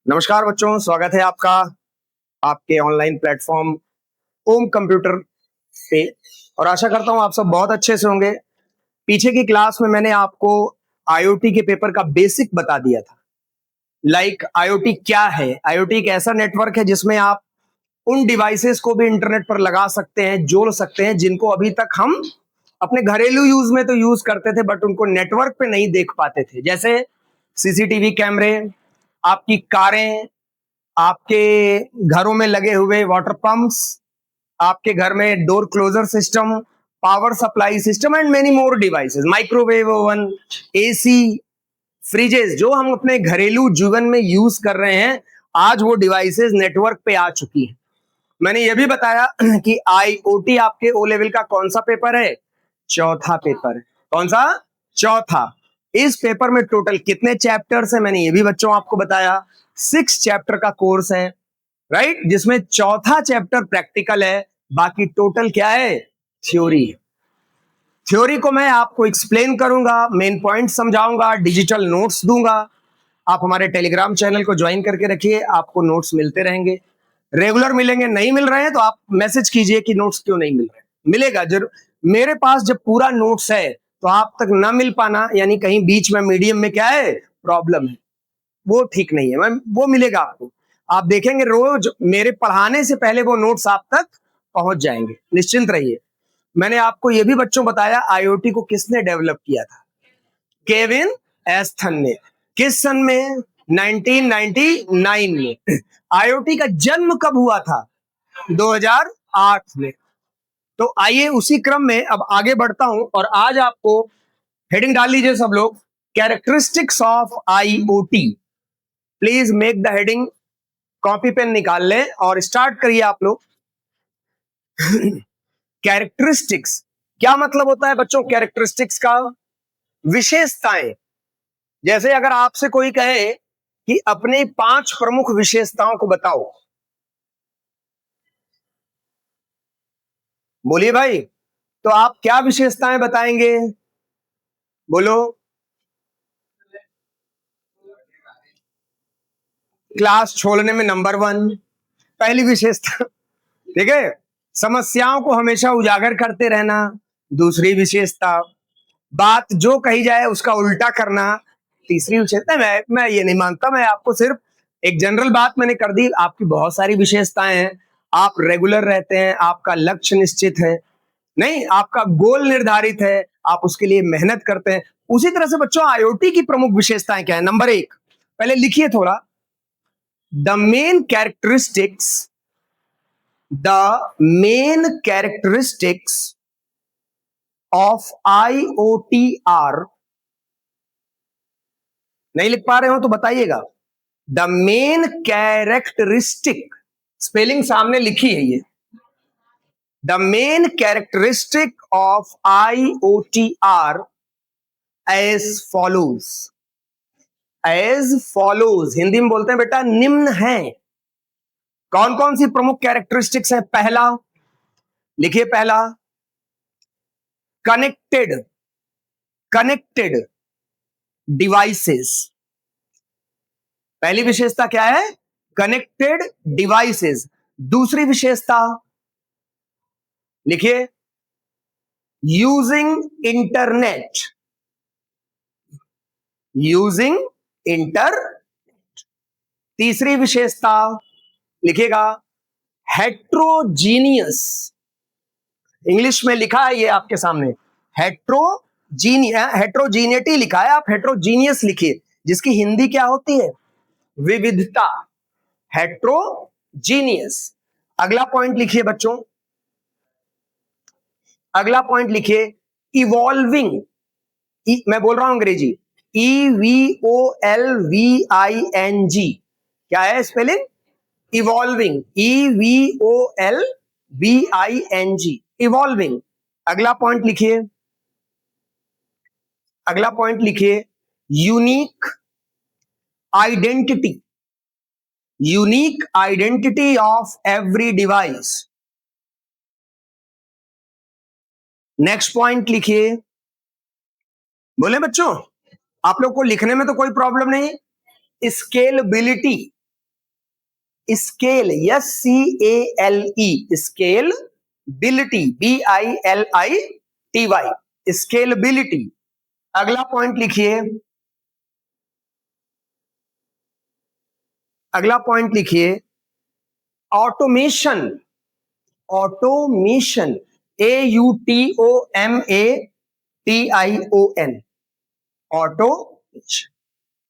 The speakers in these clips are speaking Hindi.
नमस्कार बच्चों, स्वागत है आपका आपके ऑनलाइन प्लेटफॉर्म ओम कंप्यूटर पे। और आशा करता हूं आप सब बहुत अच्छे से होंगे। पीछे की क्लास में मैंने आपको आईओटी के पेपर का बेसिक बता दिया था। आईओटी क्या है। आईओटी एक ऐसा नेटवर्क है जिसमें आप उन डिवाइसेस को भी इंटरनेट पर लगा सकते हैं, जोड़ सकते हैं, जिनको अभी तक हम अपने घरेलू यूज में तो यूज करते थे बट उनको नेटवर्क पे नहीं देख पाते थे। जैसे सीसीटीवी कैमरे, आपकी कारें, आपके घरों में लगे हुए वाटर पंप्स, आपके घर में door closer system, power supply system and many more devices, microwave oven, AC, freezes, जो हम अपने घरेलू जीवन में यूज कर रहे हैं, आज वो डिवाइसेस नेटवर्क पे आ चुकी हैं। मैंने ये भी बताया कि आईओटी आपके ओ लेवल का कौन सा पेपर है? चौथा पेपर। कौन सा? चौथा। इस पेपर में टोटल कितने चैप्टर्स है? मैंने ये भी बच्चों आपको बताया। 6 चैप्टर का कोर्स है, राइट, जिसमें चौथा चैप्टर प्रैक्टिकल है, बाकी टोटल क्या है? थ्योरी। थ्योरी को मैं आपको एक्सप्लेन करूंगा, मेन पॉइंट समझाऊंगा, डिजिटल नोट्स दूंगा। आप हमारे टेलीग्राम चैनल को ज्वाइन करके रखिए, आपको नोट्स मिलते रहेंगे, रेगुलर मिलेंगे। नहीं मिल रहे हैं तो आप मैसेज कीजिए कि नोट्स क्यों नहीं मिल रहे। मिलेगा जरूर। मेरे पास जब पूरा नोट्स है तो आप तक ना मिल पाना, यानी कहीं बीच में मीडियम में क्या है, प्रॉब्लम है, वो ठीक नहीं है। वो मिलेगा आपको। आप देखेंगे रोज मेरे पढ़ाने से पहले वो नोट्स आप तक पहुंच जाएंगे, निश्चिंत रहिए। मैंने आपको ये भी बच्चों बताया आईओटी को किसने डेवलप किया था? केविन एस्थन ने। किस सन में? 1999 में। आईओटी का जन्म कब हुआ था? 2008 में। तो आइए उसी क्रम में अब आगे बढ़ता हूं और आज आपको हेडिंग डाल लीजिए सब लोग, characteristics of IoT. Please make the heading, copy pen निकाल लें और स्टार्ट करिए आप लोग। कैरेक्टरिस्टिक्स क्या मतलब होता है बच्चों? कैरेक्टरिस्टिक्स का विशेषताएं। जैसे अगर आपसे कोई कहे कि अपनी 5 प्रमुख विशेषताओं को बताओ, बोलिए भाई, तो आप क्या विशेषताएं बताएंगे? बोलो। क्लास छोड़ने में नंबर 1, पहली विशेषता। ठीक है। समस्याओं को हमेशा उजागर करते रहना, दूसरी विशेषता। बात जो कही जाए उसका उल्टा करना, तीसरी विशेषता। मैं ये नहीं मानता, मैं आपको सिर्फ एक जनरल बात मैंने कर दी। आपकी बहुत सारी विशेषताएं हैं। आप रेगुलर रहते हैं, आपका लक्ष्य निश्चित है, नहीं, आपका गोल निर्धारित है, आप उसके लिए मेहनत करते हैं। उसी तरह से बच्चों आईओटी की प्रमुख विशेषताएं क्या है? नंबर 1, पहले लिखिए थोड़ा। The main characteristics, the main characteristics of IoT are. नहीं लिख पा रहे हो तो बताइएगा। द मेन कैरेक्टरिस्टिक, स्पेलिंग सामने लिखी है ये। The main characteristic of IoT are as follows. As follows Hindi में बोलते हैं बेटा, निम्न है। कौन कौन सी प्रमुख कैरेक्टरिस्टिक्स है? पहला लिखिए, पहला कनेक्टेड, कनेक्टेड डिवाइसेस। पहली विशेषता क्या है? Connected devices. दूसरी विशेषता लिखिए, यूजिंग इंटरनेट, यूजिंग इंटरनेट। तीसरी विशेषता लिखिएगा, हेट्रोजीनियस। इंग्लिश में लिखा है ये आपके सामने, हेट्रोजीनियटी लिखा है, आप हेट्रोजीनियस लिखिए, जिसकी हिंदी क्या होती है? विविधता। हेट्रोजीनियस। अगला पॉइंट लिखिए बच्चों, अगला पॉइंट लिखिए, इवॉल्विंग। मैं बोल रहा हूं अंग्रेजी, EVOLVING। क्या है स्पेलिंग? Evolving, EVOLVING, evolving. अगला पॉइंट लिखिए, अगला पॉइंट लिखिए, unique identity, unique identity of every device. Next point लिखिए, बोले बच्चों, आप लोग को लिखने में तो कोई प्रॉब्लम नहीं। Scalability, scale, SCALE, स्केलबिलिटी, BILITY, स्केलबिलिटी। अगला पॉइंट लिखिए, अगला पॉइंट लिखिए, ऑटोमेशन, ऑटोमेशन, AUTOMATION, ऑटो।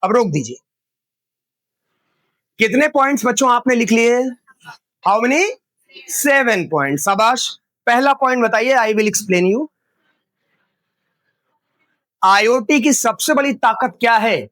अब रोक दीजिए। कितने पॉइंट्स बच्चों आपने लिख लिए? How many? 7 पॉइंट। शाबाश। पहला पॉइंट बताइए, I will explain you. IoT की सबसे बड़ी ताकत क्या है?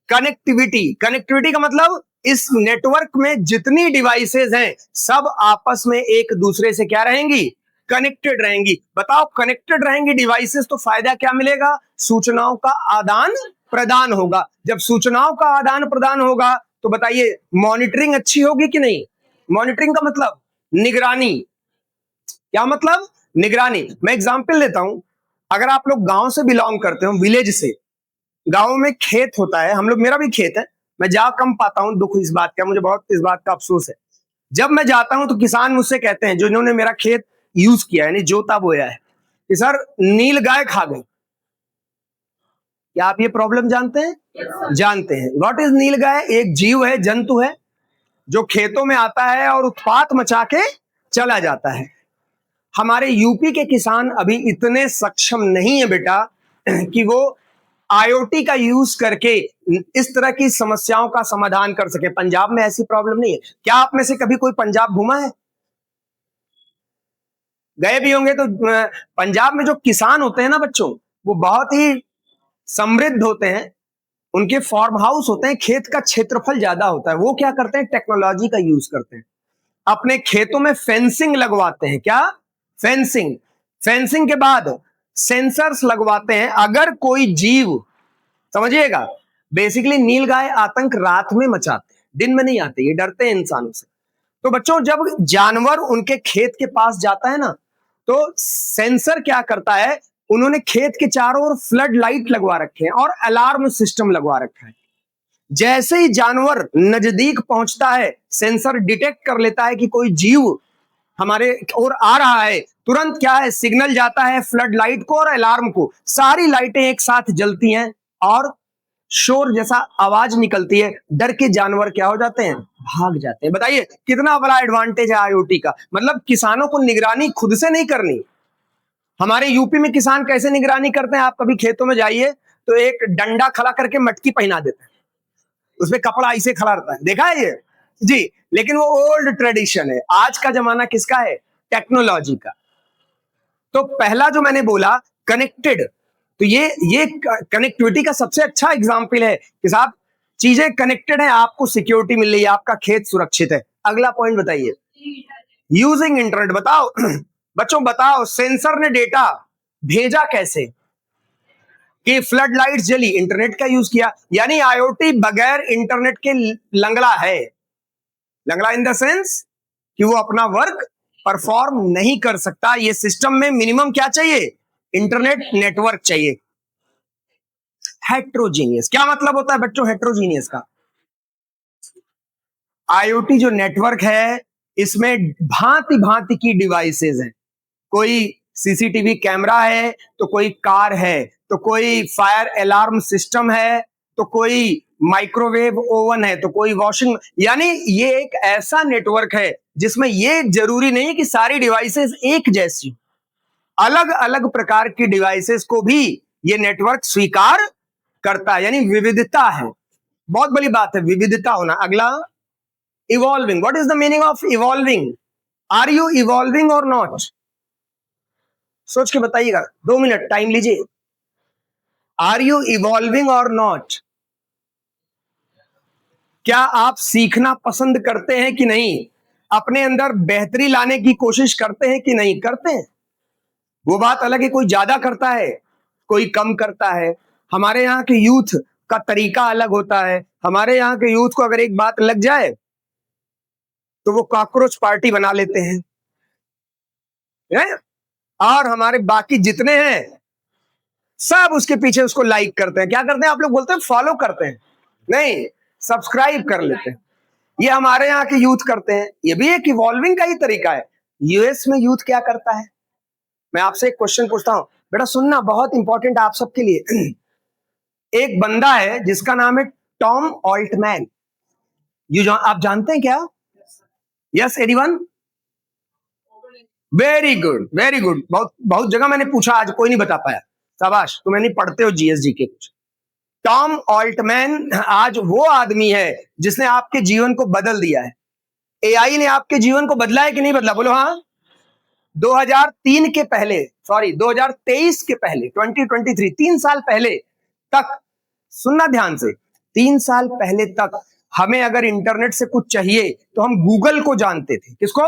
कनेक्टिविटी। कनेक्टिविटी का मतलब इस नेटवर्क में जितनी डिवाइसेस हैं सब आपस में एक दूसरे से क्या रहेंगी? कनेक्टेड रहेंगी। बताओ, कनेक्टेड रहेंगी डिवाइसेस तो फायदा क्या मिलेगा? सूचनाओं का आदान प्रदान होगा। जब सूचनाओं का आदान प्रदान होगा तो बताइए मॉनिटरिंग अच्छी होगी कि नहीं? मॉनिटरिंग का मतलब निगरानी। क्या मतलब? निगरानी। मैं एग्जांपल लेता हूं, अगर आप लोग गांव से बिलोंग करते हो, विलेज से, गांव में खेत होता है, हम लोग, मेरा भी खेत है, मैं जा कम पाता हूं, दुख इस बात का, मुझे बहुत इस बात का अफसोस है। जब मैं जाता हूं तो किसान मुझसे कहते हैं, जो इन्होंने मेरा खेत यूज किया यानी जोता बोया है, कि सर नील गाय खा गई। क्या आप ये प्रॉब्लम जानते हैं? जानते हैं। व्हाट इज नील गाय? एक जीव है, जंतु है, जो खेतों में आता है और उत्पात मचा के चला जाता है। हमारे यूपी के किसान अभी इतने सक्षम नहीं है बेटा कि वो आईओटी का यूज करके इस तरह की समस्याओं का समाधान कर सके। पंजाब में ऐसी प्रॉब्लम नहीं है। क्या आप में से कभी कोई पंजाब घूमा है? गए भी होंगे तो पंजाब में जो किसान होते हैं ना बच्चों, वो बहुत ही समृद्ध होते हैं। उनके फार्म हाउस होते हैं, खेत का क्षेत्रफल ज्यादा होता है। वो क्या करते हैं? टेक्नोलॉजी का यूज करते हैं। अपने खेतों में फेंसिंग लगवाते हैं। क्या? फेंसिंग। फेंसिंग के बाद सेंसर्स लगवाते हैं। अगर कोई जीव, समझिएगा, बेसिकली नीलगाय आतंक रात में मचाते हैं, दिन में नहीं आते, ये डरते हैं इंसानों से। तो बच्चों, जब जानवर उनके खेत के पास जाता है ना, तो सेंसर क्या करता है, उन्होंने खेत के चारों ओर फ्लड लाइट लगवा रखे हैं और अलार्म सिस्टम लगवा रखा है। जैसे ही जानवर नजदीक पहुंचता है, सेंसर डिटेक्ट कर लेता है कि कोई जीव हमारे ओर आ रहा है, तुरंत क्या है, सिग्नल जाता है फ्लड लाइट को और अलार्म को। सारी लाइटें एक साथ जलती हैं और शोर जैसा आवाज निकलती है। डर के जानवर क्या हो जाते हैं? भाग जाते हैं। बताइए कितना बड़ा एडवांटेज है आईओटी का। मतलब किसानों को निगरानी खुद से नहीं करनी। हमारे यूपी में किसान कैसे निगरानी करते हैं? आप कभी खेतों में जाइए तो एक डंडा खड़ा करके मटकी पहना देते हैं, उसमें कपड़ा ऐसे खड़ा रहता है, देखा है ये जी। लेकिन वो ओल्ड ट्रेडिशन है। आज का जमाना किसका है? टेक्नोलॉजी का। तो पहला जो मैंने बोला कनेक्टेड, तो ये कनेक्टिविटी का सबसे अच्छा एग्जांपल है कि साहब चीजें कनेक्टेड है, आपको सिक्योरिटी मिल रही है, आपका खेत सुरक्षित है। अगला पॉइंट बताइए, यूजिंग इंटरनेट। बताओ बच्चों, बताओ सेंसर ने डेटा भेजा कैसे? कि फ्लड लाइट्स जली, इंटरनेट का यूज किया। यानी आईओटी बगैर इंटरनेट के लंगड़ा है। लंगड़ा इन द सेंस कि वो अपना वर्क परफॉर्म नहीं कर सकता। ये सिस्टम में मिनिमम क्या चाहिए? इंटरनेट नेटवर्क चाहिए। हेट्रोजीनियस क्या मतलब होता है बच्चों? हेट्रोजीनियस का, आईओटी जो नेटवर्क है इसमें भांति भांति की डिवाइसेस हैं। कोई सीसीटीवी कैमरा है, तो कोई कार है, तो कोई फायर अलार्म सिस्टम है, तो कोई माइक्रोवेव ओवन है, तो कोई वॉशिंग। यानी ये एक ऐसा नेटवर्क है जिसमें ये जरूरी नहीं है कि सारी डिवाइसेस एक जैसी, अलग अलग प्रकार की डिवाइसेस को भी ये नेटवर्क स्वीकार करता है। यानी विविधता है, बहुत बड़ी बात है विविधता होना। अगला, evolving. What is the meaning of evolving? Are you evolving और नॉट? सोच के बताइएगा, 2 मिनट टाइम लीजिए। आर यू इवॉल्विंग और नॉट? क्या आप सीखना पसंद करते हैं कि नहीं? अपने अंदर बेहतरी लाने की कोशिश करते हैं कि नहीं? करते हैं। वो बात अलग है, कोई ज्यादा करता है, कोई कम करता है। हमारे यहाँ के यूथ का तरीका अलग होता है। हमारे यहाँ के यूथ को अगर एक बात लग जाए तो वो कॉकरोच पार्टी बना लेते हैं, है? और हमारे बाकी जितने हैं सब उसके पीछे उसको लाइक करते हैं। क्या करते हैं? आप लोग बोलते हैं फॉलो करते हैं, नहीं, सब्सक्राइब कर लेते हैं। ये हमारे यहाँ के यूथ करते हैं, ये भी एक इवॉल्विंग का ही तरीका है। यूएस में यूथ क्या करता है? मैं आपसे एक क्वेश्चन पूछता हूं, बेटा सुनना, बहुत इंपॉर्टेंट आप सबके लिए। एक बंदा है जिसका नाम है टॉम ऑल्टमैन। आप जानते हैं क्या? Yes anyone? Very good, very good. बहुत बहुत जगह मैंने पूछा, आज कोई नहीं बता पाया। शाबाश, तुम्हें नहीं पढ़ते हो जीएसजी के कुछ। टॉम ऑल्टमैन आज वो आदमी है जिसने आपके जीवन को बदल दिया है। एआई ने आपके जीवन को बदला है कि नहीं बदला? बोलो हाँ। 2003 के पहले, सॉरी 2023 के पहले, 2023, 3 साल पहले तक, सुनना ध्यान से, 3 साल पहले तक हमें अगर इंटरनेट से कुछ चाहिए तो हम गूगल को जानते थे। किसको?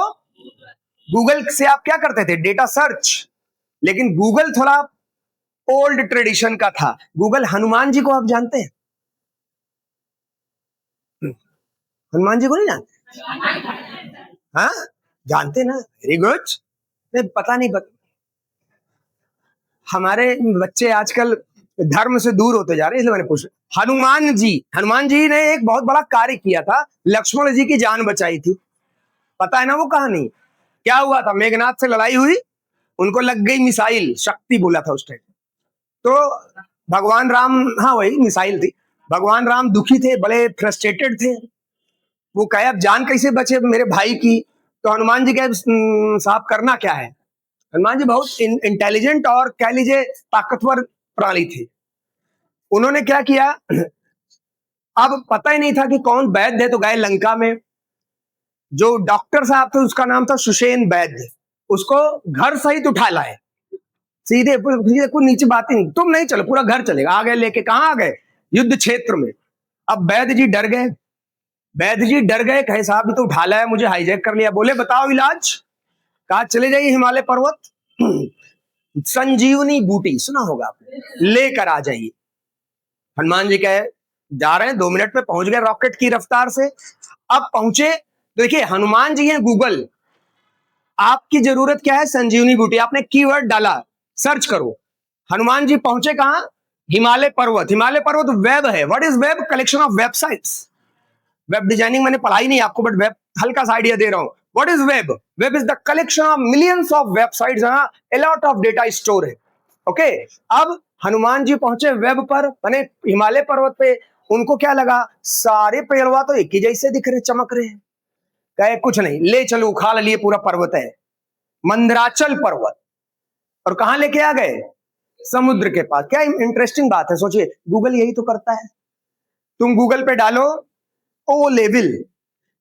गूगल से आप क्या करते थे? Data search. लेकिन गूगल थोड़ा ओल्ड ट्रेडिशन का था। गूगल, हनुमान जी को आप जानते हैं? हनुमान जी को नहीं जानते? हाँ, जानते ना? Very good. पता नहीं हमारे बच्चे आजकल धर्म से दूर होते जा रहे हैं, इसलिए मैंने पूछा। हनुमान जी ने एक बहुत बड़ा कार्य किया था, लक्ष्मण जी की जान बचाई थी। पता है ना वो कहानी? क्या हुआ था? मेघनाथ से लड़ाई हुई, उनको लग गई मिसाइल, शक्ति बोला था उस टाइम। तो भगवान राम, हाँ वही मिसाइल थी। भगवान राम दुखी थे, बड़े फ्रस्ट्रेटेड थे। वो कहे अब जान कैसे बचे मेरे भाई की? तो हनुमान जी कहे साहब करना क्या है? हनुमान जी बहुत इंटेलिजेंट और कह लीजिए ताकतवर प्राणी थे। उन्होंने क्या किया, अब पता ही नहीं था कि कौन वैद्य है, तो गए लंका में। जो डॉक्टर साहब थे उसका नाम था सुषेण वैद्य, उसको घर सहित उठा लाए। सीधे कोई नीचे बात ही नहीं, तुम नहीं चलो, पूरा घर चलेगा। आ गए लेके, कहाँ आ गए? युद्ध क्षेत्र में। अब वैद्य जी डर गए। कहे साहब ये तो उठा लाया, मुझे हाईजैक कर लिया। बोले बताओ इलाज। कहा चले जाइए हिमालय पर्वत, संजीवनी बूटी सुना होगा आपने, लेकर आ जाइए। हनुमान जी कहे जा रहे हैं, 2 मिनट में पहुंच गए रॉकेट की रफ्तार से। अब पहुंचे, देखिए हनुमान जी हैं गूगल, आपकी जरूरत क्या है? संजीवनी बूटी। आपने कीवर्ड डाला, सर्च करो। हनुमान जी पहुंचे कहां? हिमालय पर्वत। हिमालय पर्वत वेब है। What is web? Collection of websites. Web designing मैंने पढ़ाई नहीं आपको, बट वेब हल्का सा आइडिया दे रहा हूं। What is web? Web is the collection of millions of websites, a lot of data store है। ओके, अब हनुमान जी पहुंचे वेब पर, माने हिमालय पर्वत पे। उनको क्या लगा, सारे पेड़वा तो एक ही जैसे दिख रहे, चमक रहे हैं। कहे कुछ नहीं, ले चलो उखाड़ लिए पूरा पर्वत है, मंदराचल पर्वत। और कहां लेके आ गए? समुद्र के पास। क्या इंटरेस्टिंग बात है, सोचिए गूगल यही तो करता है। तुम गूगल पे डालो ओ लेवल,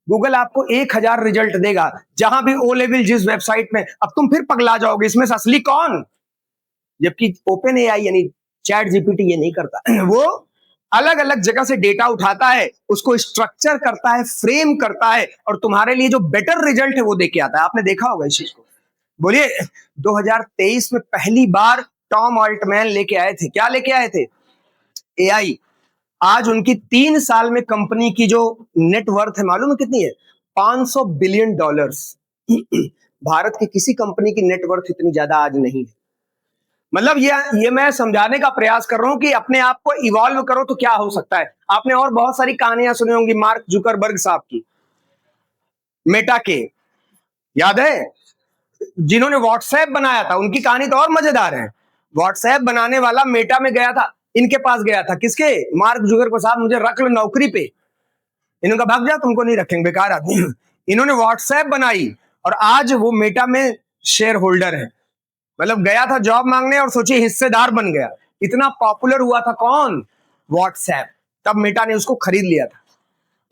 गूगल आपको 1000 रिजल्ट देगा, जहां भी ओ लेवल जिस वेबसाइट में। अब तुम फिर पगला जाओगे, इसमें से असली कौन? जबकि ओपन एआई यानी चैट जीपीटी ये नहीं करता। वो अलग अलग जगह से डेटा उठाता है, उसको स्ट्रक्चर करता है, फ्रेम करता है, और तुम्हारे लिए जो बेटर रिजल्ट है वो देके आता है। आपने देखा होगा इस चीज को। बोलिए 2023 में पहली बार टॉम ऑल्टमैन लेके आए थे, क्या लेके आए थे? एआई। आज उनकी 3 साल में कंपनी की जो नेटवर्थ है मालूम है कितनी है? $500 बिलियन। भारत की किसी कंपनी की नेटवर्थ इतनी ज्यादा आज नहीं है। मतलब ये मैं समझाने का प्रयास कर रहा हूं कि अपने आप को इवॉल्व करो तो क्या हो सकता है। आपने और बहुत सारी कहानियां सुनी होंगी मार्क जुकरबर्ग साहब की, मेटा के, याद है? जिन्होंने व्हाट्सएप बनाया था, उनकी कहानी तो और मजेदार है। व्हाट्सएप बनाने वाला मेटा में गया था, इनके पास गया था, किसके? मार्क जुकरबर्ग साहब, मुझे रख लो नौकरी पे। इन्होंने कहा भाग जा, तुमको नहीं रखेंगे, बेकार आदमी। इन्होंने व्हाट्सएप बनाई और आज वो मेटा में शेयर होल्डर है। मतलब गया था जॉब मांगने और सोचिए हिस्सेदार बन गया। इतना पॉपुलर हुआ था कौन? व्हाट्सएप। तब मेटा ने उसको खरीद लिया था।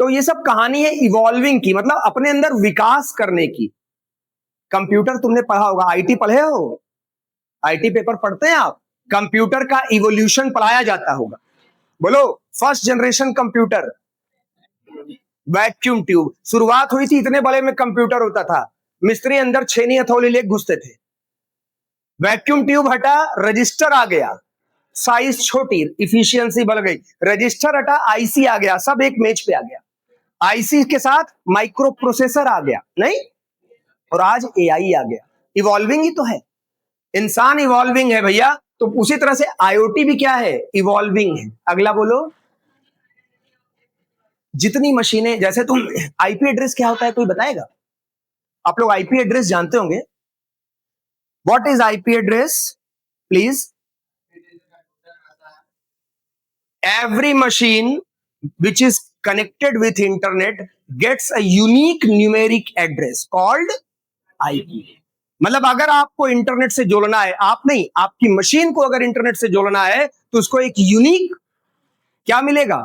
तो ये सब कहानी है इवॉल्विंग की, मतलब अपने अंदर विकास करने की। कंप्यूटर तुमने पढ़ा होगा, आईटी पढ़े हो? आईटी पेपर पढ़ते हैं आप? कंप्यूटर का इवोल्यूशन पढ़ाया जाता होगा। बोलो, first generation computer vacuum tube. शुरुआत हुई थी इतने बड़े में कंप्यूटर होता था, मिस्त्री अंदर छेनी हथौड़ी ले घुसते थे। वैक्यूम ट्यूब हटा, रजिस्टर आ गया, साइज छोटी, इफिशियंसी बढ़ गई। रजिस्टर हटा, आईसी आ गया, सब एक मेज पे आ गया। आईसी के साथ माइक्रो प्रोसेसर आ गया, नहीं? और आज एआई आ गया। इवॉल्विंग ही तो है, इंसान इवॉल्विंग है भैया। तो उसी तरह से आईओटी भी क्या है? इवॉल्विंग है। अगला बोलो। जितनी मशीनें, जैसे तुम आईपी एड्रेस क्या होता है कोई बताएगा? आप लोग आईपी एड्रेस जानते होंगे। What is IP address please? Every machine which is connected with internet gets a unique numeric address called IP। मतलब अगर आपको इंटरनेट से जोड़ना है, आप नहीं, आपकी मशीन को अगर इंटरनेट से जोड़ना है तो उसको एक यूनिक क्या मिलेगा?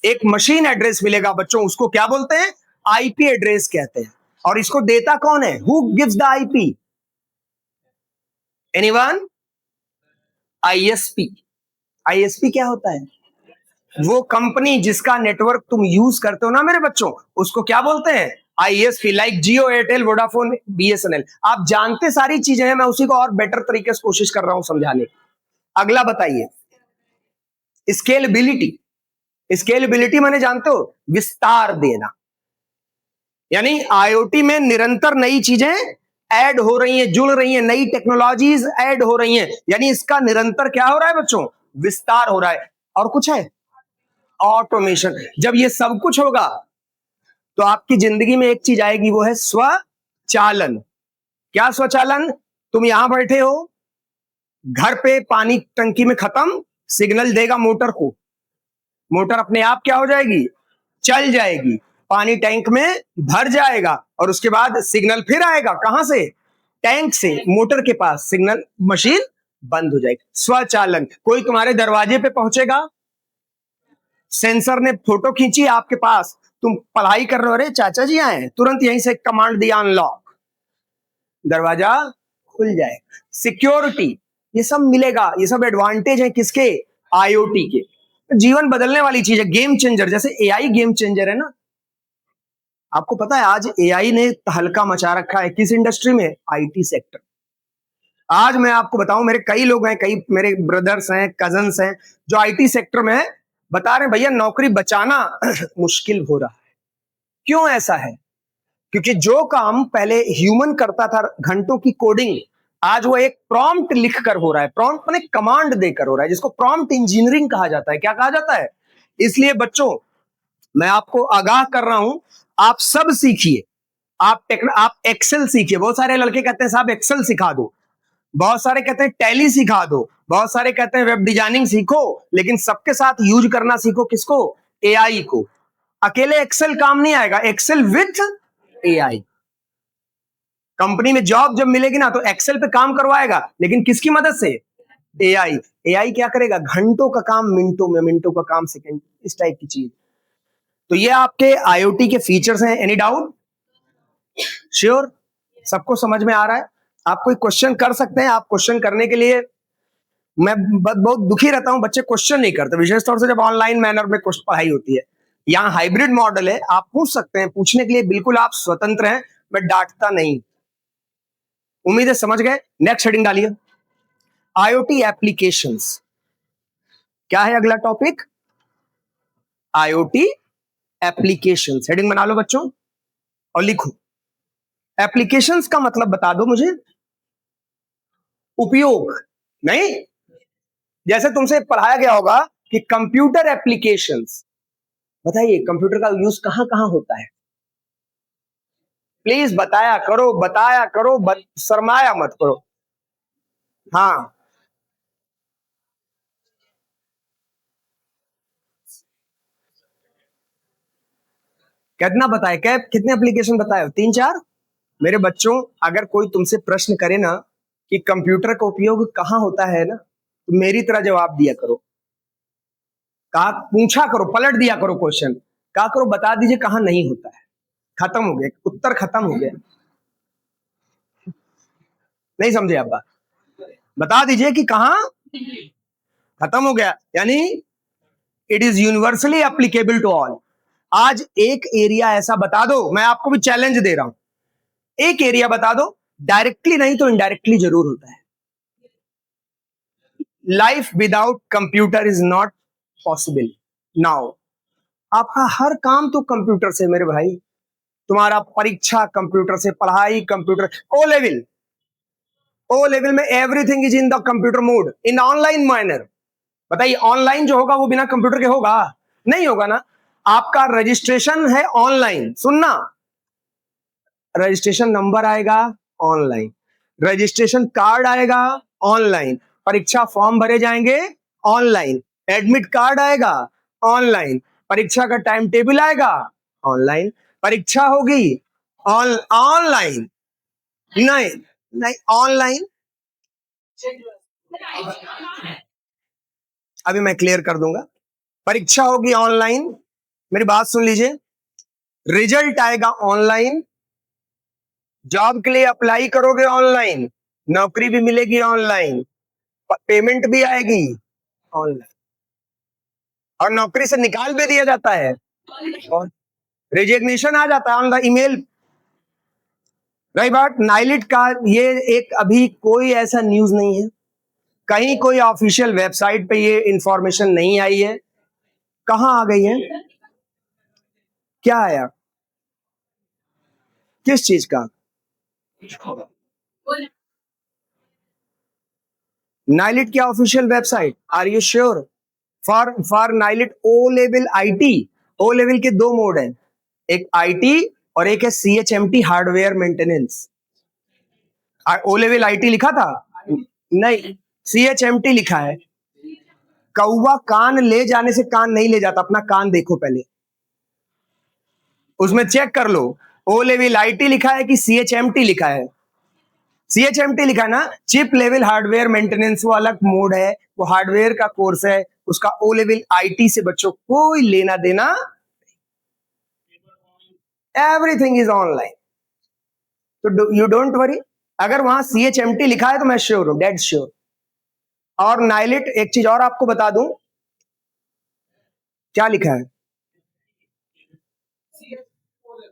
एक मशीन एड्रेस मिलेगा बच्चों। उसको क्या बोलते हैं? आईपी एड्रेस कहते हैं। और इसको देता कौन है? Who gives the IP? Anyone? ISP. ISP क्या होता है? वो कंपनी जिसका नेटवर्क तुम यूज करते हो ना मेरे बच्चों, उसको क्या बोलते हैं? आईएसपी। लाइक जियो, एयरटेल, वोडाफोन, बीएसएनएल। आप जानते सारी चीजें हैं, मैं उसी को और बेटर तरीके से कोशिश कर रहा हूं समझाने। अगला बताइए, स्केलेबिलिटी। स्केलेबिलिटी माने जानते हो? विस्तार देना। यानी आईओटी में निरंतर नई चीजें ऐड हो रही हैं, जुड़ रही हैं, नई टेक्नोलॉजीज ऐड हो रही हैं, यानी इसका निरंतर क्या हो रहा है बच्चों? विस्तार हो रहा है। और कुछ है? ऑटोमेशन। जब ये सब कुछ होगा तो आपकी जिंदगी में एक चीज आएगी, वो है स्वचालन। क्या स्वचालन? तुम यहां बैठे हो, घर पे पानी टंकी में खत्म, सिग्नल देगा मोटर को, मोटर अपने आप क्या हो जाएगी? चल जाएगी, पानी टैंक में भर जाएगा, और उसके बाद सिग्नल फिर आएगा। कहां से? टैंक से मोटर के पास। सिग्नल, मशीन बंद हो जाएगी। स्वचालन। कोई तुम्हारे दरवाजे पे पहुंचेगा, सेंसर ने फोटो खींची आपके पास, तुम पढ़ाई कर रहे हो, अरे चाचा जी आए, तुरंत यहीं से कमांड दिया अनलॉक, दरवाजा खुल जाए। सिक्योरिटी, ये सब मिलेगा। ये सब एडवांटेज है किसके? आईओटी के। जीवन बदलने वाली चीज है, गेम चेंजर। जैसे एआई गेम चेंजर है ना। आपको पता है आज एआई ने तहलका मचा रखा है किस इंडस्ट्री में? IT sector. आज मैं आपको बताऊं, मेरे कई लोग हैं, कई मेरे ब्रदर्स हैं, कजन्स हैं जो आईटी सेक्टर में हैं, बता रहे हैं भैया नौकरी बचाना मुश्किल हो रहा है। क्यों ऐसा है? क्योंकि जो काम पहले ह्यूमन करता था, घंटों की कोडिंग, आज वो एक प्रॉम्प्ट लिखकर हो रहा है। प्रॉम्प्ट माने कमांड देकर हो रहा है, जिसको प्रॉम्प्ट इंजीनियरिंग कहा जाता है। क्या कहा जाता है? इसलिए बच्चों, मैं आपको आगाह कर रहा हूं, आप सब सीखिए। आप एक्सेल सीखिए। बहुत सारे लड़के कहते हैं साहब एक्सेल सिखा दो, बहुत सारे कहते हैं टैली सिखा दो, बहुत सारे कहते हैं वेब डिजाइनिंग सीखो, लेकिन सबके साथ यूज करना सीखो किसको? एआई को। अकेले एक्सेल काम नहीं आएगा, एक्सेल विथ एआई। कंपनी में जॉब जब मिलेगी ना तो एक्सेल पे काम करवाएगा, लेकिन किसकी मदद से? एआई। एआई क्या करेगा? घंटों का काम मिनटों में, मिनटों का काम सेकंड, इस टाइप की चीज। तो ये आपके आईओटी के फीचर्स हैं। Any doubt? श्योर? सबको समझ में आ रहा है? आप कोई क्वेश्चन कर सकते हैं। आप क्वेश्चन करने के लिए, मैं बहुत दुखी रहता हूं, बच्चे क्वेश्चन नहीं करते, विशेष तौर से जब ऑनलाइन मैनर में पढ़ाई होती है। यहाँ हाइब्रिड मॉडल है, आप पूछ सकते हैं, पूछने के लिए बिल्कुल आप स्वतंत्र हैं, मैं डांटता नहीं। उम्मीद है समझ गए। नेक्स्ट हेडिंग डालिए, आईओटी एप्लीकेशंस। क्या है अगला टॉपिक? IoT applications. हेडिंग बना लो बच्चों और लिखो, एप्लीकेशंस का मतलब बता दो मुझे। उपयोग नहीं, जैसे तुमसे पढ़ाया गया होगा कि कंप्यूटर एप्लीकेशंस, बताइए कंप्यूटर का यूज कहां कहां होता है? प्लीज बताया करो, बताया करो, शर्माया मत करो। हाँ, कितना बताए? क्या कितने एप्लीकेशन बताए? 3-4? मेरे बच्चों, अगर कोई तुमसे प्रश्न करे ना कि कंप्यूटर का उपयोग कहां होता है ना, तो मेरी तरह जवाब दिया करो। कहा, पूछा करो, पलट दिया करो क्वेश्चन, कहा करो बता दीजिए कहां नहीं होता है। खत्म हो गया, उत्तर खत्म हो गया। नहीं समझे आप बात? बता दीजिए कि कहां, खत्म हो गया। यानी it is universally applicable to all. आज एक एरिया ऐसा बता दो, मैं आपको भी चैलेंज दे रहा हूं, एक एरिया बता दो, डायरेक्टली नहीं तो इनडायरेक्टली जरूर होता है। Life without computer is not possible now. आपका हर काम तो कंप्यूटर से मेरे भाई, तुम्हारा परीक्षा कंप्यूटर से, पढ़ाई कंप्यूटर, ओ लेवल में everything is in the computer mode in online minor. बताइए ऑनलाइन जो होगा वो बिना कंप्यूटर के होगा? नहीं होगा ना। आपका रजिस्ट्रेशन है ऑनलाइन, सुनना, रजिस्ट्रेशन नंबर आएगा ऑनलाइन, रजिस्ट्रेशन कार्ड आएगा ऑनलाइन, परीक्षा फॉर्म भरे जाएंगे ऑनलाइन, एडमिट कार्ड आएगा ऑनलाइन, परीक्षा का टाइम टेबल आएगा ऑनलाइन, परीक्षा होगी ऑनलाइन, नहीं नहीं ऑनलाइन। अभी मैं क्लियर कर दूंगा, परीक्षा होगी ऑनलाइन, मेरी बात सुन लीजिए, रिजल्ट आएगा ऑनलाइन, जॉब के लिए अप्लाई करोगे ऑनलाइन, नौकरी भी मिलेगी ऑनलाइन, पेमेंट भी आएगी ऑनलाइन, और नौकरी से निकाल भी दिया जाता है और रिजिग्नेशन आ जाता है ऑन द ईमेल। रही बात नाइलिट का, ये एक अभी कोई ऐसा न्यूज नहीं है, कहीं कोई ऑफिशियल वेबसाइट पे ये इंफॉर्मेशन नहीं आई है, कहां आ गई है, क्या आया, किस चीज का, नाइलिट की official website, are you sure? For NIELIT O level IT, O level के दो मोड हैं, एक आईटी और एक है CHMT hardware maintenance. O level IT लिखा था, नहीं सीएचएमटी लिखा है। कौवा कान ले जाने से कान नहीं ले जाता, अपना कान देखो पहले, उसमें चेक कर लो ओ लेवल आईटी लिखा है कि सीएचएमटी लिखा है। सीएचएमटी लिखा है ना, चिप लेवल हार्डवेयर मेंटेनेंस, वो अलग मोड है, वो हार्डवेयर का कोर्स है, उसका ओ लेवल आईटी से बच्चों कोई लेना देना, एवरीथिंग इज ऑनलाइन, तो यू डोंट वरी। अगर वहां सीएचएमटी लिखा है तो मैं श्योर हूं, डेड श्योर। और नाइलिट, एक चीज और आपको बता दूं, क्या लिखा है,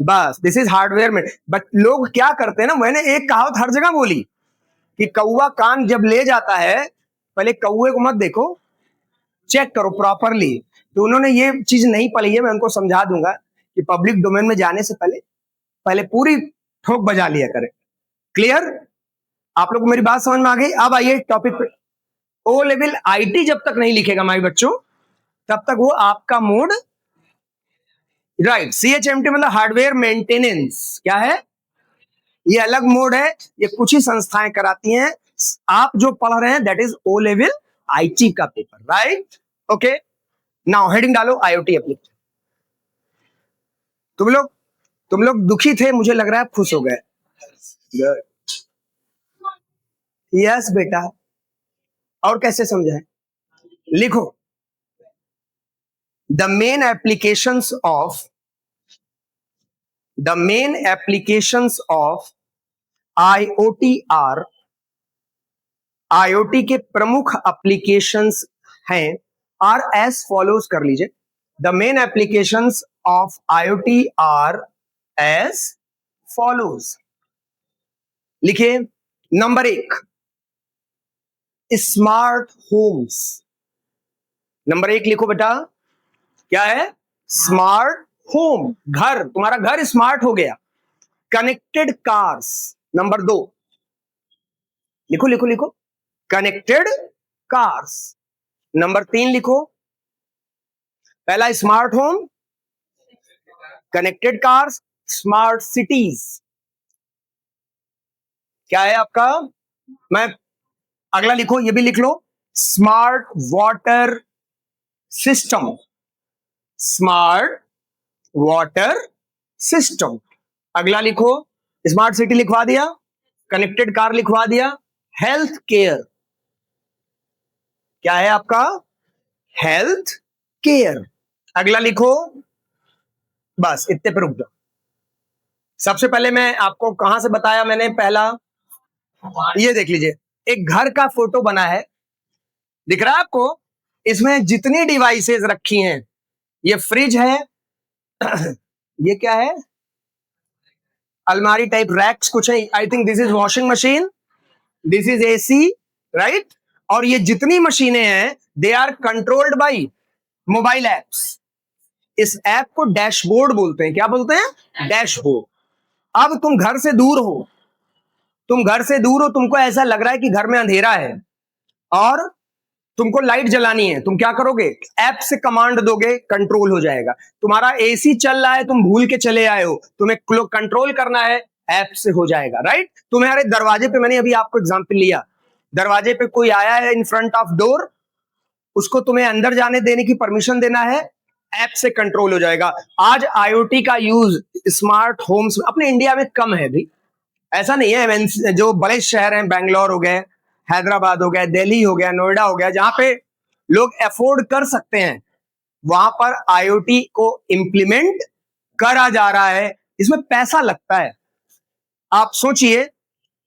बस दिस इज हार्डवेयर में। बट लोग क्या करते हैं ना, मैंने एक कहावत हर जगह बोली कि कौवा कान जब ले जाता है, पहले कौवे को मत देखो, चेक करो प्रॉपरली। तो उन्होंने ये चीज नहीं पढ़ी है, मैं उनको समझा दूंगा कि पब्लिक डोमेन में जाने से पहले पहले पूरी ठोक बजा लिया करें। क्लियर? आप लोग को मेरी बात समझ में आ गई? अब आइए टॉपिक पे। ओ लेवल आईटी जब तक नहीं लिखेगा माई बच्चों, तब तक वो आपका मोड, राइट, सीएचएमटी मतलब हार्डवेयर मेंटेनेंस, क्या है, ये अलग मोड है, ये कुछ ही संस्थाएं कराती हैं। आप जो पढ़ रहे हैं that is O level IT का paper, right? Okay, now heading डालो आईओटी एप्लीकेशन। तुम लोग दुखी थे, मुझे लग रहा है खुश हो गए। यस बेटा, और कैसे समझाएं, लिखो, the main applications of IoT are, IoT के प्रमुख एप्लीकेशंस हैं, आर एस फॉलोज, कर लीजिए, the main applications of IoT R S follows. लिखिए, नंबर 1 स्मार्ट होम्स, नंबर 1 लिखो बेटा, क्या है, स्मार्ट होम, घर, तुम्हारा घर स्मार्ट हो गया। कनेक्टेड कार्स, नंबर 2, लिखो लिखो लिखो, कनेक्टेड कार्स। नंबर 3 लिखो, पहला smart home, connected cars, smart cities, क्या है आपका, मैं अगला लिखो, ये भी लिख लो, smart water system, smart water system. अगला लिखो, स्मार्ट सिटी लिखवा दिया, कनेक्टेड कार लिखवा दिया, हेल्थ केयर, क्या है आपका, हेल्थ केयर। अगला लिखो, बस इतने पे रुक जाओ। सबसे पहले मैं आपको कहां से बताया मैंने, पहला ये देख लीजिए, एक घर का फोटो बना है, दिख रहा है आपको, इसमें जितनी डिवाइसेस रखी हैं, ये फ्रिज है, ये क्या है, अलमारी टाइप रैक्स कुछ है, I think this is washing machine, this is AC, right? और ये जितनी मशीनें हैं they are controlled by mobile apps. इस ऐप को डैशबोर्ड बोलते हैं, क्या बोलते हैं, डैशबोर्ड। अब तुम घर से दूर हो, तुमको ऐसा लग रहा है कि घर में अंधेरा है, और तुमको लाइट जलानी है, तुम क्या करोगे? ऐप से कमांड दोगे, कंट्रोल हो जाएगा। तुम्हारा एसी चल रहा है, तुम भूल के चले आए हो, तुम्हें कंट्रोल करना है, ऐप से हो जाएगा, राइट? तुम्हारे दरवाजे पे, मैंने अभी आपको एग्जांपल लिया, दरवाजे पे कोई आया है इन फ्रंट ऑफ डोर, उसको तुम्हें अंदर जाने देने की परमिशन देना है, ऐप से कंट्रोल हो जाएगा। आज आईओटी का यूज स्मार्ट होम्स अपने इंडिया में कम है भी, ऐसा नहीं है। जो बड़े शहर हैं, बैंगलोर हो गए, हैदराबाद हो गया, दिल्ली हो गया, नोएडा हो गया, जहां पे लोग अफोर्ड कर सकते हैं, वहां पर आईओटी को इंप्लीमेंट करा जा रहा है। इसमें पैसा लगता है, आप सोचिए,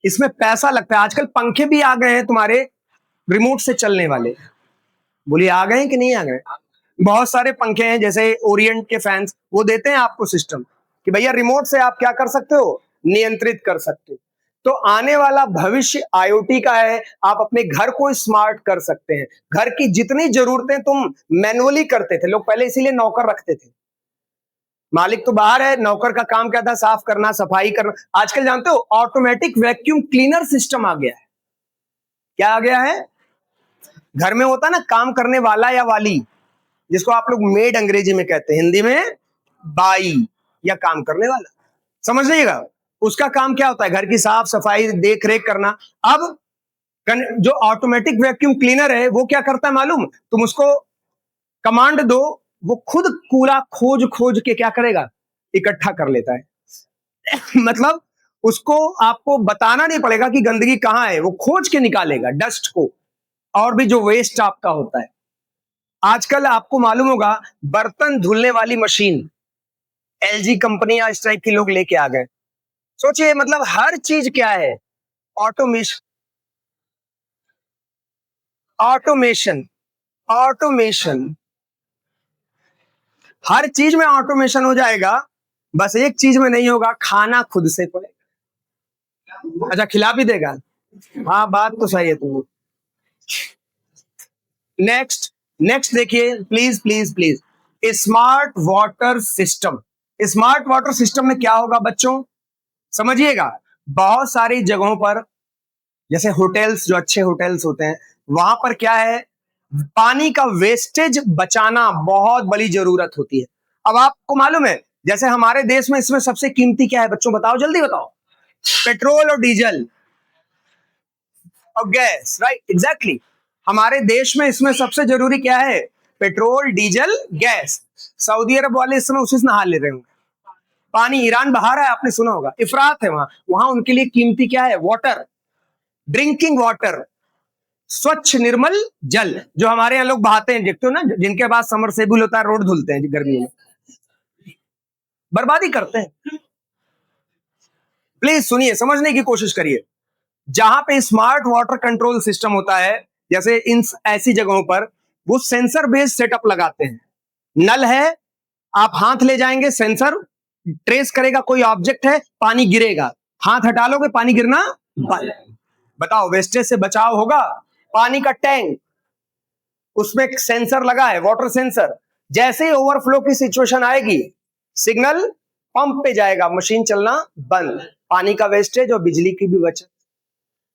इसमें पैसा लगता है। आजकल पंखे भी आ गए हैं तुम्हारे रिमोट से चलने वाले, बोलिए आ गए हैं कि नहीं आ गए? बहुत सारे पंखे हैं, जैसे ओरिएंट के फैंस, वो देते हैं आपको सिस्टम कि भैया रिमोट से आप क्या कर सकते हो, नियंत्रित कर सकते हो। तो आने वाला भविष्य आईओटी का है। आप अपने घर को स्मार्ट कर सकते हैं। घर की जितनी जरूरतें तुम मैनुअली करते थे, लोग पहले इसीलिए नौकर रखते थे, मालिक तो बाहर है, नौकर का काम क्या था, साफ करना, सफाई करना। आजकल जानते हो ऑटोमेटिक वैक्यूम क्लीनर सिस्टम आ गया है। क्या आ गया है? घर में होता ना काम करने वाला या वाली, जिसको आप लोग मेड अंग्रेजी में कहते हैं, हिंदी में बाई या काम करने वाला, समझ लीजिएगा। उसका काम क्या होता है? घर की साफ सफाई, देख रेख करना। अब जो ऑटोमेटिक वैक्यूम क्लीनर है, वो क्या करता है मालूम? तुम उसको कमांड दो, वो खुद कूड़ा खोज खोज के क्या करेगा, इकट्ठा कर लेता है। मतलब उसको आपको बताना नहीं पड़ेगा कि गंदगी कहां है, वो खोज के निकालेगा डस्ट को, और भी जो वेस्ट आपका होता है। आजकल आपको मालूम होगा, बर्तन धुलने वाली मशीन एलजी कंपनी या इस टाइप के लोग लेके आ गए। सोचिए, मतलब हर चीज क्या है, ऑटोमेशन, ऑटोमेशन, ऑटोमेशन। हर चीज में ऑटोमेशन हो जाएगा, बस एक चीज में नहीं होगा, खाना खुद से पड़ेगा। अच्छा, खिला भी देगा। हाँ, बात तो सही है तुम। नेक्स्ट, नेक्स्ट देखिए, please please please, smart water system. Smart water system में क्या होगा बच्चों, समझिएगा। बहुत सारी जगहों पर, जैसे होटल्स, जो अच्छे होटल्स होते हैं, वहां पर क्या है, पानी का वेस्टेज बचाना बहुत बड़ी जरूरत होती है। अब आपको मालूम है, जैसे हमारे देश में इसमें सबसे कीमती क्या है बच्चों, बताओ जल्दी बताओ। पेट्रोल और डीजल और गैस, राइट, एग्जैक्टली। हमारे देश में इसमें सबसे जरूरी क्या है, पेट्रोल, डीजल, गैस। सऊदी अरब वाले इस समय उसी से नहा ले रहे होंगे, पानी ईरान बहा रहा है, आपने सुना होगा, इफरात है वहां। वहां उनके लिए कीमती क्या है, वाटर, ड्रिंकिंग वाटर, स्वच्छ निर्मल जल, जो हमारे यहाँ लोग बहाते हैं, देखते हो ना, जिनके पास समरसेबुल होता है, रोड धुलते हैं गर्मी में, बर्बादी करते हैं। प्लीज सुनिए, समझने की कोशिश करिए। जहां पे स्मार्ट वाटर कंट्रोल सिस्टम होता है, जैसे इन ऐसी जगहों पर, वो सेंसर बेस्ड सेटअप लगाते हैं। नल है, आप हाथ ले जाएंगे, सेंसर ट्रेस करेगा कोई ऑब्जेक्ट है, पानी गिरेगा, हाथ हटा लोगे, पानी गिरना बंद। बताओ, वेस्टेज से बचाव होगा। पानी का टैंक, उसमें एक सेंसर लगा है, वाटर सेंसर, जैसे ही ओवरफ्लो की सिचुएशन आएगी, सिग्नल पंप पे जाएगा, मशीन चलना बंद, पानी का वेस्टेज और बिजली की भी बचत।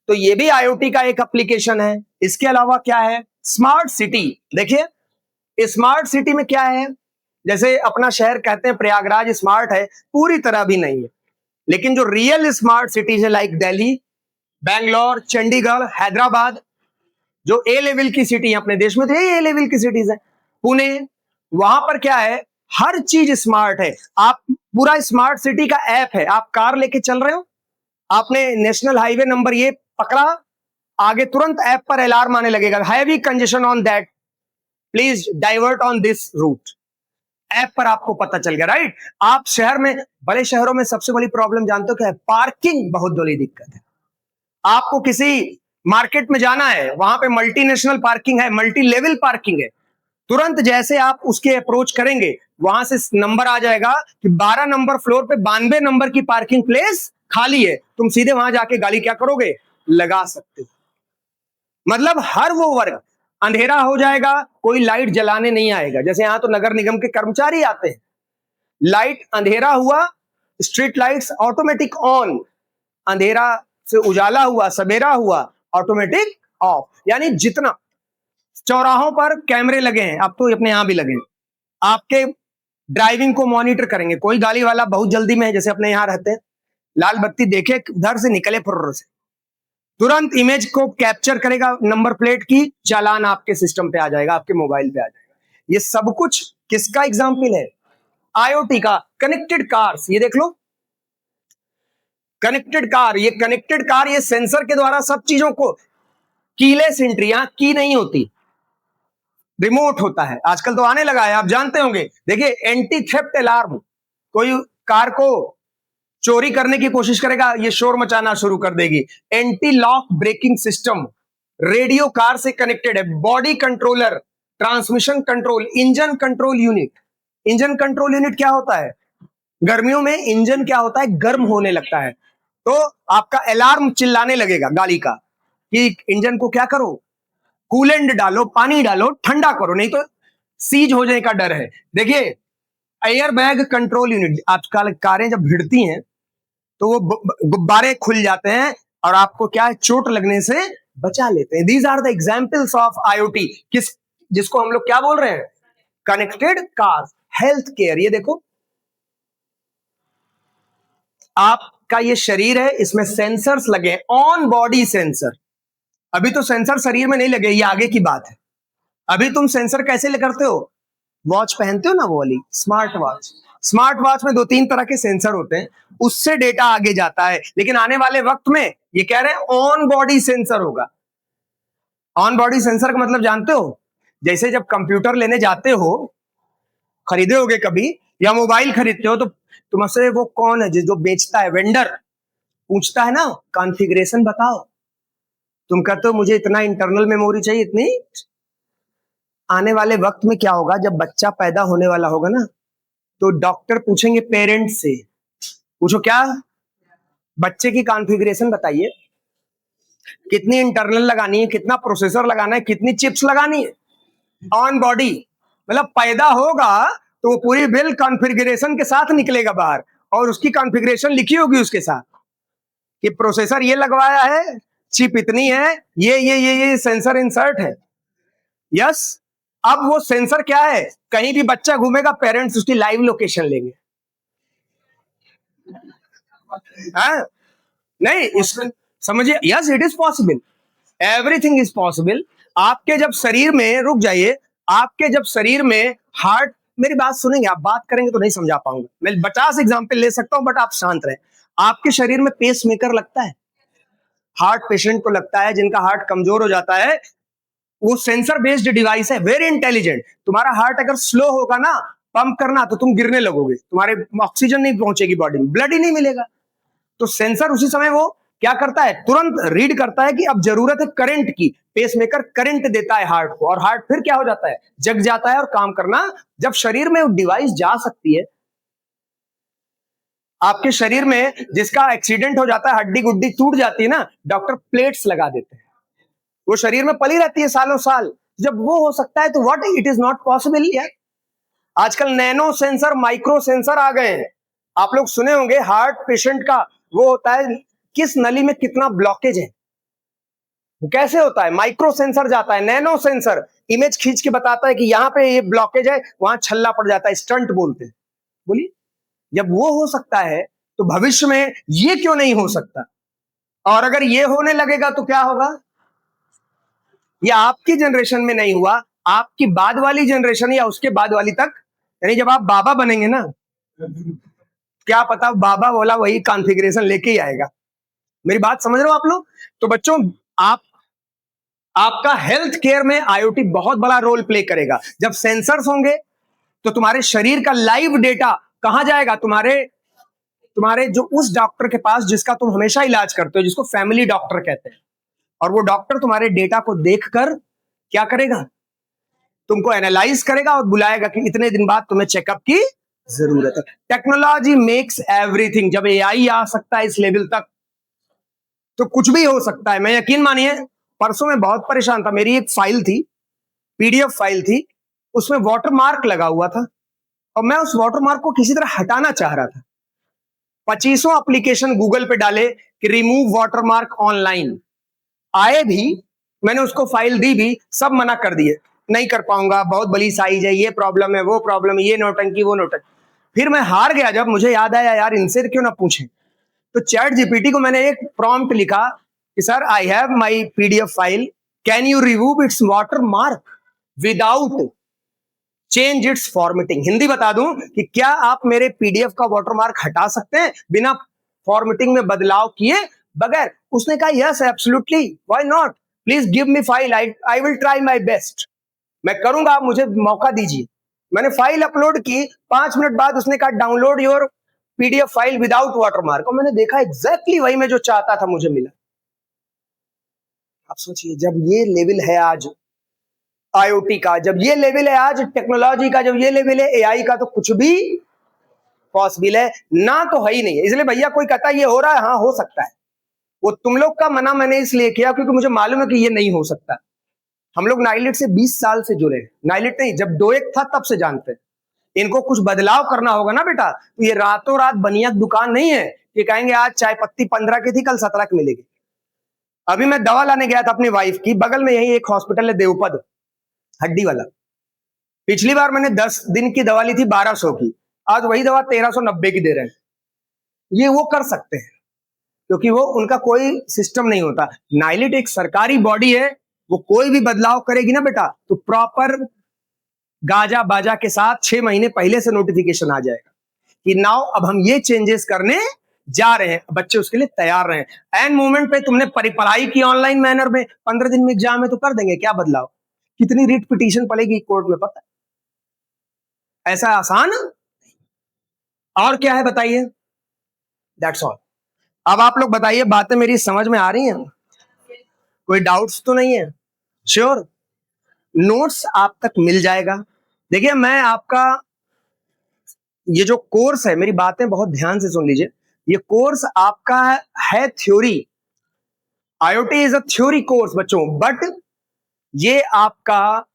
तो ये भी आईओटी का एक एप्लीकेशन है। इसके अलावा क्या है, स्मार्ट सिटी। देखिए, स्मार्ट सिटी में क्या है, जैसे अपना शहर कहते हैं प्रयागराज स्मार्ट है, पूरी तरह भी नहीं है, लेकिन जो रियल स्मार्ट सिटीज है, लाइक दिल्ली, बैंगलोर, चंडीगढ़, हैदराबाद, जो ए लेवल की सिटी है अपने देश में, तो ये ए लेवल की सिटीज है, पुणे, वहां पर क्या है, हर चीज स्मार्ट है। आप पूरा स्मार्ट सिटी का ऐप है, आप कार लेके चल रहे हो, आपने नेशनल हाईवे नंबर ये पकड़ा, आगे तुरंत ऐप पर अलार्म आने लगेगा, heavy congestion on that, please divert on this route. App पर आपको पता चल गया, राइट। आप शहर में, बड़े शहरों में सबसे बड़ी प्रॉब्लम जानते हो क्या है, पार्किंग बहुत बड़ी दिक्कत है। आपको किसी मार्केट में जाना है, वहां पे मल्टीनेशनल पार्किंग है, मल्टी लेवल पार्किंग है, तुरंत जैसे आप उसके अप्रोच करेंगे, वहां से नंबर आ जाएगा कि 12 नंबर फ्लोर पे 92 नंबर की पार्किंग प्लेस खाली है, तुम सीधे वहां जाके गाड़ी क्या करोगे, लगा सकते हो। मतलब हर वो वर्ग, अंधेरा हो जाएगा, कोई लाइट जलाने नहीं आएगा। जैसे यहां तो नगर निगम के कर्मचारी आते हैं, लाइट, अंधेरा हुआ, स्ट्रीट लाइट्स ऑटोमेटिक ऑन, अंधेरा से उजाला हुआ, सवेरा हुआ, ऑटोमेटिक ऑफ। यानी जितना चौराहों पर कैमरे लगे हैं, अब तो अपने यहां भी लगे हैं, आपके ड्राइविंग को मॉनिटर करेंगे। कोई गाड़ी वाला बहुत जल्दी में है, जैसे अपने यहां रहते हैं, लाल बत्ती देखे घर से निकले फुर्र से, तुरंत इमेज को कैप्चर करेगा, नंबर प्लेट की, चालान आपके सिस्टम पे आ जाएगा, आपके मोबाइल पे आ जाएगा। ये सब कुछ किसका एग्जाम्पल है? आईओटी का। कनेक्टेड कार्स, ये देख लो, कनेक्टेड कार, ये कनेक्टेड कार, ये सेंसर के द्वारा सब चीजों को, कीलेस एंट्री, यहां की नहीं होती, रिमोट होता है, आजकल तो आने लगा है, आप जानते होंगे। देखिए, एंटी थेफ्ट अलार्म, कोई कार को चोरी करने की कोशिश करेगा, ये शोर मचाना शुरू कर देगी। Anti lock braking system, radio car से कनेक्टेड है। Body controller, transmission control, engine control unit. Engine control unit क्या होता है? गर्मियों में इंजन क्या होता है, गर्म होने लगता है, तो आपका अलार्म चिल्लाने लगेगा गाड़ी का कि इंजन को क्या करो, कूलेंट डालो, पानी डालो, ठंडा करो, नहीं तो सीज हो जाने का डर है। देखिए, एयर बैग कंट्रोल यूनिट, आजकल कारें जब भिड़ती हैं तो वो गुब्बारे खुल जाते हैं और आपको क्या है, चोट लगने से बचा लेते हैं। These are the examples of IoT, जिसको हम लोग क्या बोल रहे हैं? Connected car. हेल्थ केयर, ये देखो, आपका ये शरीर है, इसमें सेंसर्स लगे, ऑन बॉडी सेंसर। अभी तो सेंसर शरीर में नहीं लगे, ये आगे की बात है। अभी तुम सेंसर कैसे करते हो? वॉच पहनते हो ना, वो वाली स्मार्ट वॉच। स्मार्ट वॉच में 2-3 तरह के सेंसर होते हैं, उससे डेटा आगे जाता है। लेकिन आने वाले वक्त में ये कह रहे हैं ऑन बॉडी सेंसर होगा। ऑन बॉडी सेंसर का मतलब जानते हो? जैसे जब कंप्यूटर लेने जाते हो, खरीदे होगे कभी, या मोबाइल खरीदते हो, तो तुमसे वो कौन है जो बेचता है, वेंडर, पूछता है ना, कॉन्फ़िगरेशन बताओ। तुम कहते हो मुझे इतना इंटरनल मेमोरी चाहिए, इतनी। आने वाले वक्त में क्या होगा, जब बच्चा पैदा होने वाला होगा ना, तो डॉक्टर पूछेंगे पेरेंट्स से, पूछो क्या, बच्चे की कॉन्फ़िगरेशन बताइए, कितनी इंटरनल लगानी है, कितना प्रोसेसर लगाना है, कितनी चिप्स लगानी है। ऑन बॉडी मतलब पैदा होगा तो वो पूरी बिल कॉन्फ़िगरेशन के साथ निकलेगा बाहर, और उसकी कॉन्फ़िगरेशन लिखी होगी उसके साथ कि प्रोसेसर ये लगवाया है, चिप इतनी है, ये सेंसर इंसर्ट है। यस, अब वो सेंसर क्या है, कहीं भी बच्चा घूमेगा, पेरेंट्स उसकी लाइव लोकेशन लेंगे। हाँ? नहीं, इसमें समझिए, yes it is possible, everything is possible. आपके जब शरीर में, रुक जाइए, आपके जब शरीर में हार्ट, मेरी बात सुनेंगे, आप बात करेंगे तो नहीं समझा पाऊंगा, मैं 50 एग्जाम्पल ले सकता हूं, बट आप शांत रहे। आपके शरीर में पेस मेकर लगता है, हार्ट पेशेंट को लगता है, जिनका हार्ट कमजोर हो जाता है, वो सेंसर बेस्ड डिवाइस है, वेरी इंटेलिजेंट। तुम्हारा हार्ट अगर स्लो होगा ना पंप करना, तो तुम गिरने लगोगे, तुम्हारे ऑक्सीजन नहीं पहुंचेगी बॉडी में, ब्लड ही नहीं मिलेगा। तो सेंसर उसी समय वो क्या करता है, तुरंत रीड करता है कि अब जरूरत है करंट की, पेसमेकर करंट देता है हार्ट को, और हार्ट फिर क्या हो जाता है, जग जाता है और काम करना। जब शरीर में डिवाइस जा सकती है, आपके शरीर में जिसका एक्सीडेंट हो जाता है, हड्डी गुड्डी टूट जाती है ना, डॉक्टर प्लेट्स लगा देते हैं, वो शरीर में पली रहती है सालों साल। जब वो हो सकता है तो what, it is not possible यार। आजकल नैनो सेंसर, माइक्रो सेंसर आ गए हैं। आप लोग सुने होंगे, हार्ट पेशेंट का वो होता है, किस नली में कितना ब्लॉकेज है, वो कैसे होता है, माइक्रो सेंसर जाता है, नैनो सेंसर इमेज खींच के बताता है कि यहां पे ये ब्लॉकेज है, वहां छल्ला पड़ जाता है, स्टंट बोलते हैं। बोलिए, जब वो हो सकता है तो भविष्य में ये क्यों नहीं हो सकता? और अगर ये होने लगेगा तो क्या होगा? ये आपकी जनरेशन में नहीं हुआ, आपकी बाद वाली जनरेशन या उसके बाद वाली तक, यानी जब आप बाबा बनेंगे ना, क्या पता बाबा बोला वही कॉन्फ़िगरेशन लेके ही आएगा। मेरी बात समझ रहे हो आप लोग? तो बच्चों, आप आपका हेल्थ केयर में आईओटी बहुत बड़ा रोल प्ले करेगा। जब सेंसर्स होंगे तो तुम्हारे शरीर का लाइव डेटा कहां जाएगा, तुम्हारे जो उस डॉक्टर के पास जिसका तुम हमेशा इलाज करते हो, जिसको फैमिली डॉक्टर कहते हैं, और वो डॉक्टर तुम्हारे डेटा को देखकर क्या करेगा, तुमको एनालाइज करेगा और बुलाएगा कि इतने दिन बाद तुम्हें चेकअप की जरूरत है। Technology makes everything. जब एआई आ सकता है इस लेवल तक, तो कुछ भी हो सकता है। मैं यकीन मानिए, परसों में बहुत परेशान था, मेरी एक फाइल थी, पीडीएफ फाइल थी, उसमें वाटरमार्क लगा हुआ था, और मैं उस वाटरमार्क को किसी तरह हटाना चाह रहा था। 25 एप्लीकेशन गूगल पे डाले कि रिमूव वाटरमार्क ऑनलाइन, आए भी, मैंने उसको फाइल दी भी, सब मना कर दिए, नहीं कर पाऊंगा, बहुत बड़ी साइज है, ये प्रॉब्लम है, वो प्रॉब्लम, ये नौटंकी, वो नौटंकी। फिर मैं हार गया, जब मुझे याद आया यार इनसे क्यों ना पूछें, तो चैट जीपीटी को मैंने एक प्रॉम्प्ट लिखा कि sir I have my PDF file, can you remove it's water mark without change it's formatting. Hindi बता दूं कि क्या आप मेरे पीडीएफ का वाटरमार्क हटा सकते हैं बिना फॉर्मेटिंग में बदलाव किए बगैर? उसने कहा yes absolutely, why not, please give me file, I will try my best, मैं करूंगा, आप मुझे मौका दीजिए। मैंने फाइल अपलोड की, 5 मिनट बाद उसने कहा download your PDF file without watermark, और मैंने देखा एग्जैक्टली वही मैं जो चाहता था मुझे मिला। आप सोचिए, जब ये लेवल है आज आईओटी का, जब ये लेवल है आज टेक्नोलॉजी का, जब ये लेवल है एआई का, तो कुछ भी पॉसिबल है ना, तो है ही नहीं है। इसलिए भैया कोई कहता है ये हो रहा है, हाँ हो सकता है, वो तुम लोग का मना मैंने इसलिए किया क्योंकि मुझे मालूम है कि ये नहीं हो सकता। हम लोग नाइलिट से 20 साल से जुड़े, नाइलिट नहीं, जब डोएक था तब से जानते हैं। इनको कुछ बदलाव करना होगा ना बेटा, तो ये रातों रात बनिया दुकान नहीं है कि कहेंगे आज चाय पत्ती 15 की थी, कल 17 की मिलेगी। अभी मैं दवा लाने गया था अपनी वाइफ की, बगल में यही एक हॉस्पिटल है देवपद, हड्डी वाला। पिछली बार मैंने 10 दिन की दवा ली थी 1200 की, आज वही दवा 1390 की दे रहे हैं। ये वो कर सकते हैं क्योंकि वो उनका कोई सिस्टम नहीं होता। नाइलिट एक सरकारी बॉडी है, वो कोई भी बदलाव करेगी ना बेटा तो प्रॉपर गाजा बाजा के साथ 6 महीने पहले से नोटिफिकेशन आ जाएगा कि नाउ अब हम ये चेंजेस करने जा रहे हैं, बच्चे उसके लिए तैयार रहे। एंड मोमेंट पे तुमने पढ़ाई की ऑनलाइन मैनर में, 15 दिन में एग्जाम है तो कर देंगे, क्या बदलाव, कितनी रिट पिटीशन पड़ेगी कोर्ट में पता है? ऐसा आसान और क्या है बताइए, दैट्स ऑल। अब आप लोग बताइए, बातें मेरी समझ में आ रही हैं, कोई डाउट्स तो नहीं है? श्योर, नोट्स आप तक मिल जाएगा। देखिए मैं आपका ये जो कोर्स है, मेरी बातें बहुत ध्यान से सुन लीजिए, ये कोर्स आपका है theory, IoT is a theory course बच्चों, बट ये आपका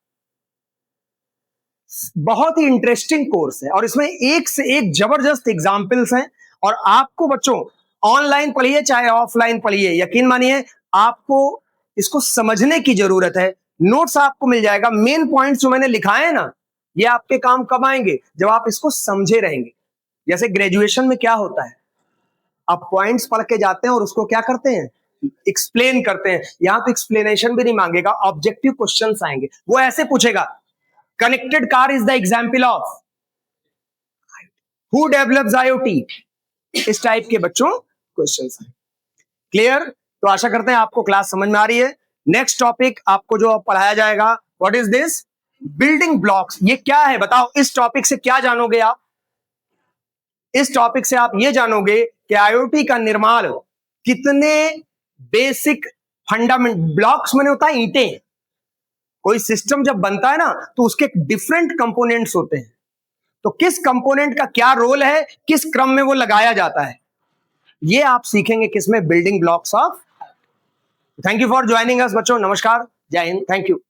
बहुत ही इंटरेस्टिंग कोर्स है और इसमें एक से एक जबरदस्त एग्जाम्पल्स हैं। और आपको बच्चों ऑनलाइन पढ़िए चाहे ऑफलाइन पढ़िए, यकीन मानिए आपको इसको समझने की जरूरत है। नोट्स आपको मिल जाएगा, मेन पॉइंट्स जो मैंने लिखाए हैं ना, ये आपके काम कब आएंगे, जब आप इसको समझे रहेंगे। जैसे ग्रेजुएशन में क्या होता है, आप पॉइंट्स पढ़ के जाते हैं और उसको क्या करते हैं, एक्सप्लेन करते हैं। यहां तो एक्सप्लेनेशन भी नहीं मांगेगा, ऑब्जेक्टिव क्वेश्चंस आएंगे। वो ऐसे पूछेगा, connected car is the example of, who develops IoT, इस टाइप के बच्चों क्वेश्चंस हैं। क्लियर? तो आशा करते हैं आपको क्लास समझ में आ रही है। नेक्स्ट टॉपिक आपको जो पढ़ाया जाएगा, what is this, building blocks. ये क्या है बताओ, इस टॉपिक से क्या जानोगे आप? इस टॉपिक से आप ये जानोगे कि आईओटी का निर्माण कितने बेसिक फंडामेंट ब्लॉक्स में होता है, ईंटें। कोई सिस्टम जब बनता है ना तो उसके डिफरेंट कंपोनेंट्स होते हैं, तो किस कंपोनेंट का क्या रोल है, किस क्रम में वो लगाया जाता है, ये आप सीखेंगे किसमें, building blocks of. Thank you for joining us बच्चों, नमस्कार, जय हिंद, थैंक यू।